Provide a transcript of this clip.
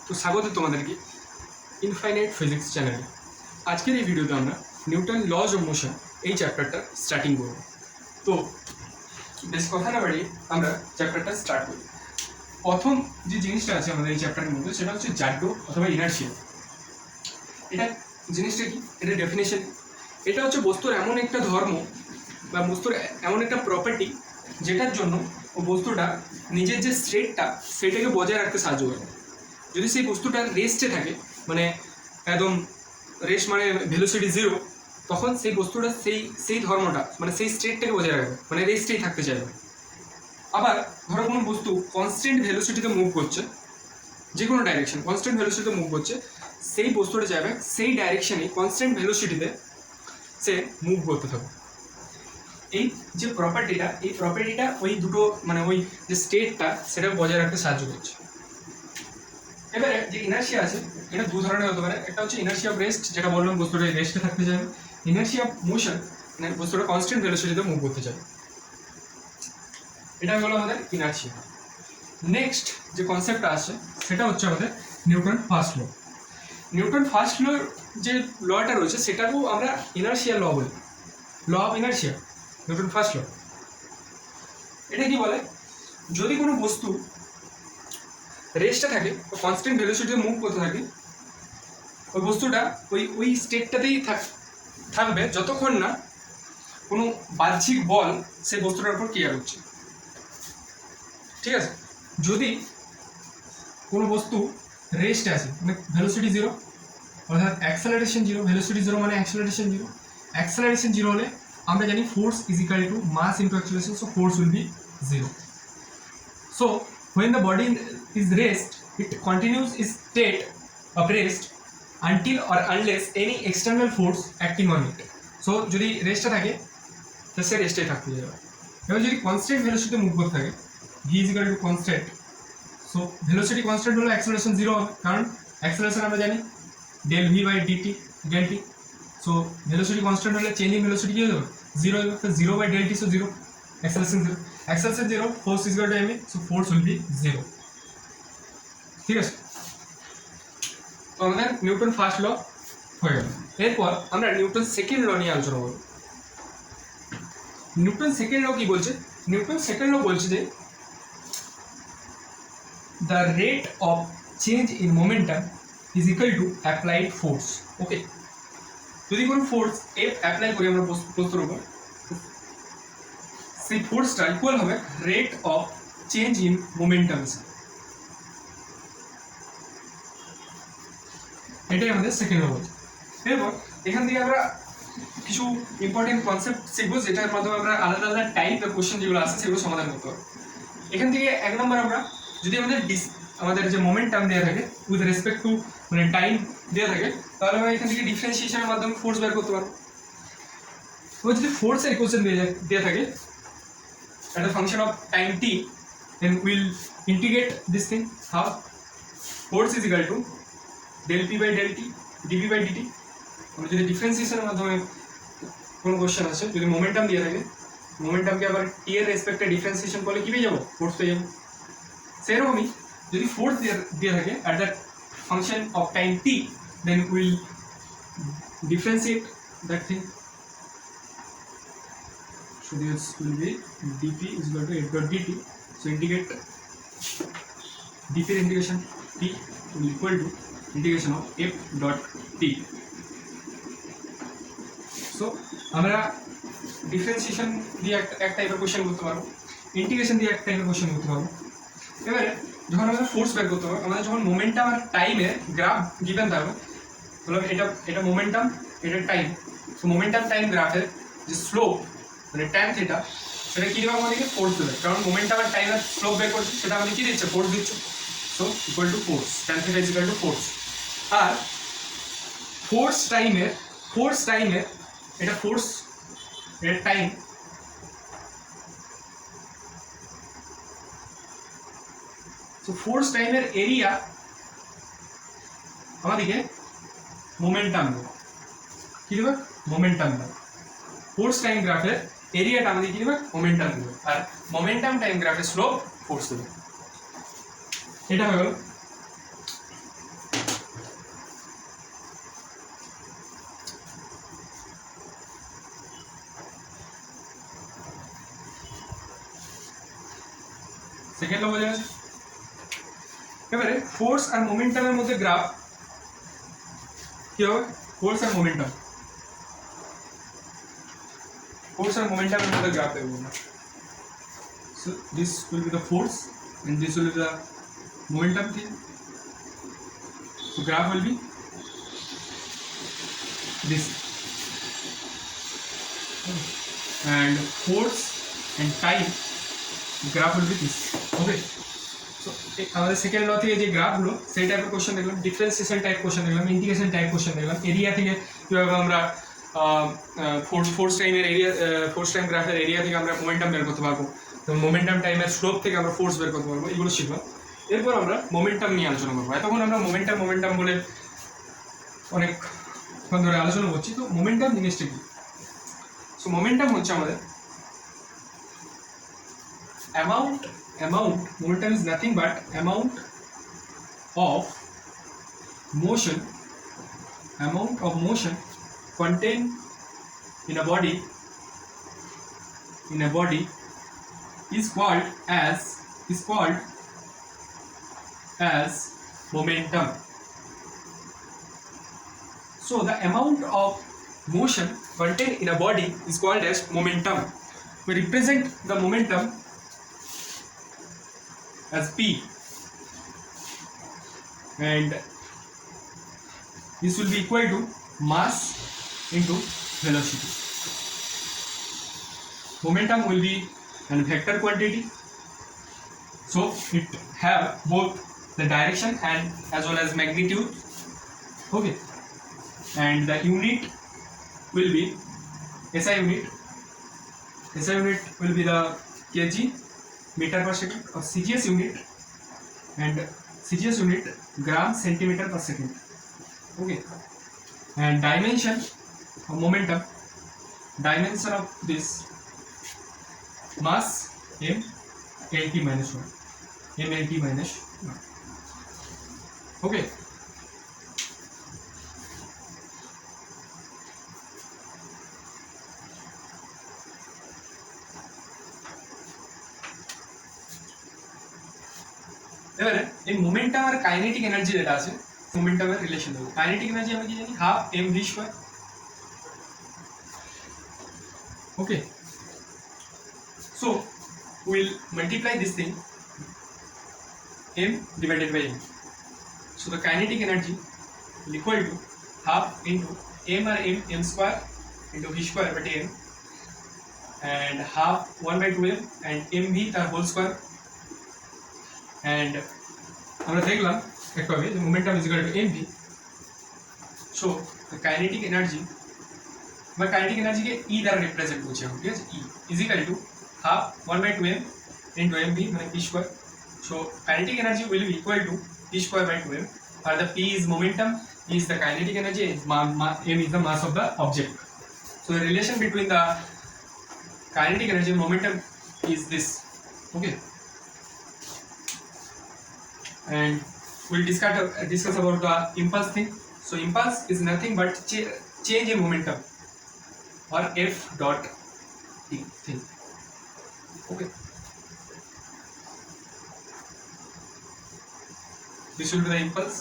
তো স্বাগত তোমাদেরকে ইনফাইনাইট ফিজিক্স চ্যানেলে। আজকের এই ভিডিওতে আমরা নিউটন লজ অফ মোশন এই চ্যাপ্টারটা স্টার্টিং করব। তো বেশ কথা না বাড়িয়ে আমরা চ্যাপ্টারটা স্টার্ট করি। প্রথম যে জিনিসটা আছে আমাদের এই চ্যাপ্টারের মধ্যে সেটা হচ্ছে জাড্ডো অথবা ইনার্শিয়া। এটা জিনিসটা কি, এটা ডেফিনেশন। এটা হচ্ছে বস্তুর এমন একটা ধর্ম বা বস্তুর এমন একটা প্রপার্টি যেটার জন্য ও বস্তুটা নিজের যে স্টেটটা সেটাকে বজায় রাখতে সাহায্য করে। যদি সেই বস্তুটা রেস্টে থাকে, মানে একদম রেস্ট মানে ভেলোসিটি জিরো, তখন সেই বস্তুটা সেই ধর্মটা মানে সেই স্টেটটাকে বজায় রাখবে, মানে রেস্টেই থাকতে চাইবে। আবার ধরো কোনো বস্তু কনস্ট্যান্ট ভেলোসিটিতে মুভ করছে, যে কোনো ডাইরেকশন কনস্ট্যান্ট ভেলোসিটিতে মুভ করছে, সেই বস্তুটা যাবে সেই ডাইরেকশনে কনস্ট্যান্ট ভেলোসিটিতে সে মুভ করতে থাকবে। এই যে প্রপার্টিটা, এই প্রপার্টিটা ওই দুটো মানে ওই যে স্টেটটা সেটাকে বজায় রাখতে সাহায্য করছে। এবারে যে ইনার্শিয়া আছে এটা দু ধরনের হতে পারে। একটা হচ্ছে ইনার্শিয়া অফ রেস্ট, যেটা বললাম বস্তুটা রেস্টে থাকতে চায়। ইনার্শিয়া অফ মোশন মানে বস্তুটা কনস্ট্যান্ট ভেলোসিটিতে মুভ করতে চায়। এটা হলো আমাদের ইনার্শিয়া। নেক্সট যে কনসেপ্টটা আছে সেটা হচ্ছে আমাদের Newton first law. Newton first law যে লটা রয়েছে সেটাকেও আমরা ইনার্শিয়া ল বলি, law of inertia, Newton first law. এটা কি বলে, যদি কোনো বস্তু রেস্টে থাকে, কনস্ট্যান্ট ভেলোসিটিতে মুভ করতে থাকে, ওই বস্তুটা ওই স্টেটটাতেই থাকবে যতক্ষণ না কোনো বাহ্যিক বল সেই বস্তুটার উপর ক্রিয়া করছে। ঠিক আছে, যদি কোনো বস্তু রেস্টে আছে মানে ভেলোসিটি জিরো, অর্থাৎ অ্যাক্সেলারেশন জিরো, ভেলোসিটি জিরো মানে অ্যাক্সেলারেশন জিরো। অ্যাক্সেলারেশন জিরো হলে আমরা জানি force is equal to mass into acceleration, so force will be zero. So when the body is rest, it continues its state of rest until or unless any external force acting on it. So যদি রেস্টে থাকে তো সে রেস্টে থাকতে যাবে। এবার যদি constant ভেলোসিটিতে move করতে থাকে, v is equal to constant, so velocity constant হলে অ্যাক্সেলারেশন জিরো হবে, কারণ অ্যাক্সেলারেশন আমরা জানি del v by dt del t, so velocity constant হলে চেঞ্জ ইন ভেলোসিটি কি হয়ে যাবে, জিরো হবে, তো zero by del t, so zero, acceleration zero, acceleration zero, force is equal to ma, so force will be zero. ঠিক আছে, তো আমাদের নিউটন ফার্স্ট ল হয়ে গেল। এরপর আমরা নিউটন সেকেন্ড ল নিয়ে আলোচনা করব। নিউটন সেকেন্ড ল কি বলছে? নিউটন সেকেন্ড ল বলছে যে the rate of change in momentum is equal to applied force. Okay, যদি কোনো ফোর্স এফ অ্যাপ্লাই করি আমরা বস্তুর উপর, সেই ফোর্সটা ইকুয়াল হবে রেট অফ চেঞ্জ ইন মোমেন্টামস। এটাই আমাদের সেকেন্ড ল বলছে। এরপর এখান থেকে আমরা কিছু ইম্পর্টেন্ট কনসেপ্ট শিখবো, যেটার মাধ্যমে আমরা আলাদা আলাদা টাইপের কোশ্চেন যেগুলো আছে সেগুলো সমাধান করতে পারবো। এখান থেকে এক নম্বর আমরা যদি আমাদের যে মোমেন্টাম দেওয়া থাকে উইথ রেসপেক্ট টু মানে টাইম দেওয়া থাকে, তাহলে আমরা এখান থেকে ডিফারেন্সিয়েশনের মাধ্যমে ফোর্স বের করতে পারবো। তো যদি ফোর্সের ইকুয়েশন দেওয়া থাকে at a function of time t, then we'll integrate this thing. How? Force is equal to del p by del t dp by dt. আমরা যদি ডিফারেন্সিয়েশনের মাধ্যমে কোনো কোশ্চেন আছে, যদি মোমেন্টাম দিয়ে থাকে, মোমেন্টামকে আবার টি এর রেসপেক্টে ডিফারেন্সিয়েশন করলে কি পেয়ে যাবো, ফোর্স পেয়ে যাবো। সেরকমই যদি ফোর্স দিয়ে থাকে at that function of time t, then we'll differentiate that thing. So this will be dp is equal to f dot dt. So integrate dp integration t will equal to integration of f dot t. So আমরা differentiation দিয়ে এক টাইপের question করতে পারবো, integration দিয়ে এক টাইপের question করতে পারবো। এবারে যখন আমাদের ফোর্স বের করতে হবে, আমাদের যখন মোমেন্টাম আর টাইমের গ্রাফ গিভেন থাকবে, বললাম এটা মোমেন্টাম, এটা টাইম। সো মোমেন্টাম টাইম গ্রাফের যে স্লোপ মানে ট্যান থিটা, সেটা কী দেবে আমাদেরকে, ফোর্স দেবে, কারণ মোমেন্টাম আর টাইমের স্লোপ বের করছে, সেটা আমাদের কী দিচ্ছে, ফোর্স দিচ্ছে। So equal to force, tan theta is equal to force. আর ফোর্স টাইমের এটা ফোর্স, এটা টাইম, সো ফোর্স টাইমের এরিয়া আমাদেরকে মোমেন্টাম দেবে, কী দেবে, মোমেন্টাম দেবে। ফোর্স টাইম গ্রাফের এরিয়াটা আমাদের কি দেবে, মোমেন্টাম দেবে, আর মোমেন্টাম টাইম গ্রাফের স্লোপ ফোর্স দেবে। এটা হয়ে গেল। সেকেন্ড ল বোঝা গেছে। এবারে ফোর্স আর মোমেন্টামের মধ্যে গ্রাফ কি হবে? ফোর্স আর মোমেন্টামের মধ্যে গ্রাফ দেবো আমরা। So this will be the force and this will be the momentum thing. So graph will be this, and force and time graph will be this. Okay. So আমাদের second law থেকে যে গ্রাফগুলো সেই টাইপের question দেখলাম, differentiation type question দেখলাম, integration type question দেখলাম, area থেকে কীভাবে আমরা ফোর্স টাইমের এরিয়া, ফোর্স টাইম গ্রাফের এরিয়া থেকে আমরা মোমেন্টাম বের করতে পারবো, মোমেন্টাম টাইমের স্লোপ থেকে আমরা ফোর্স বের করতে পারবো, এগুলো শিখলাম। এরপর আমরা মোমেন্টাম নিয়ে আলোচনা করবো। এতক্ষণ আমরা মোমেন্টাম বলে অনেকক্ষণ ধরে আলোচনা করছি। তো মোমেন্টাম জিনিসটা কি? সো মোমেন্টাম হচ্ছে আমাদের amount momentum is nothing but amount of motion contained in a body is called as momentum. So the amount of motion contained in a body is called as momentum. We represent the momentum as P, and this will be equal to mass into velocity. Momentum will be a vector quantity, so it have both the direction and as well as magnitude. Okay, and the unit will be SI unit. SI unit will be the kg, meter per second, or CGS unit, and CGS unit gram centimeter per second. Okay, and dimension of momentum, dimension of this mass m lt minus 1, m lt minus 1. Okay, এবারে এই momentum আর kinetic energy যেটা আছে, মোমেন্টামের relation দেবো। Kinetic energy আমরা কি জানি? Half M V square. Okay, so will multiply this thing m divided by m. So the kinetic energy will equal to half into m or m square into v square by m, and half 1 by 2m and mv তার whole square. and আমরা দেখলাম একটু আগে যে momentum is equal to mv। So kinetic energy বা kinetic এনার্জিকে E দ্বারা represent করছি এখন, ঠিক আছে? E is equal to half 1 by 2m into mv মানে p square. So kinetic energy will be equal to p square by 2m, where the p is momentum, p is the kinetic energy, m is the mass of the object. So the relation between the kinetic energy and momentum is this. Okay, and we'll discuss about the impulse thing. So impulse is nothing but change in momentum, or f dot t thing. Okay, this will be the impulse.